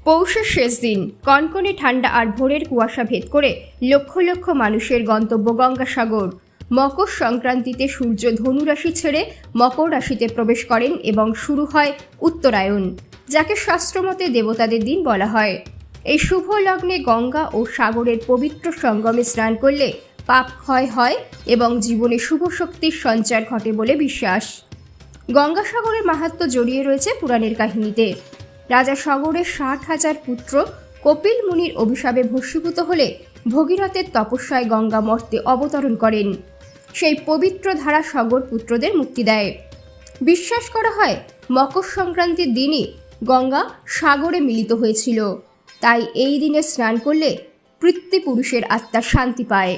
পৌষের শেষ দিন কনকনে ঠান্ডা আর ভোরের কুয়াশা ভেদ করে লক্ষ লক্ষ মানুষের গন্তব্য গঙ্গাসাগর। মকর সংক্রান্তিতে সূর্য ধনুরাশি ছেড়ে মকর রাশিতে প্রবেশ করেন এবং শুরু হয় উত্তরায়ণ, যাকে শাস্ত্রমতে দেবতাদের দিন বলা হয়। এই শুভ লগ্নে গঙ্গা ও সাগরের পবিত্র সঙ্গমে স্নান করলে পাপ ক্ষয় হয় এবং জীবনে শুভ শক্তির সঞ্চার ঘটে বলে বিশ্বাস। গঙ্গাসাগরের মাহাত্ম্য জড়িয়ে রয়েছে পুরাণের কাহিনীতে। রাজা সাগরের 60,000 পুত্র কপিল মুনির অভিশাপে ভস্মীভূত হলে ভগীরথের তপস্যায় গঙ্গা মর্তে অবতরণ করেন। সেই পবিত্র ধারা সাগর পুত্রদের মুক্তি দেয়। বিশ্বাস করা হয় মকর সংক্রান্তির দিনই গঙ্গা সাগরে মিলিত হয়েছিল, তাই এই দিনে স্নান করলে পিতৃপুরুষের আত্মা শান্তি পায়।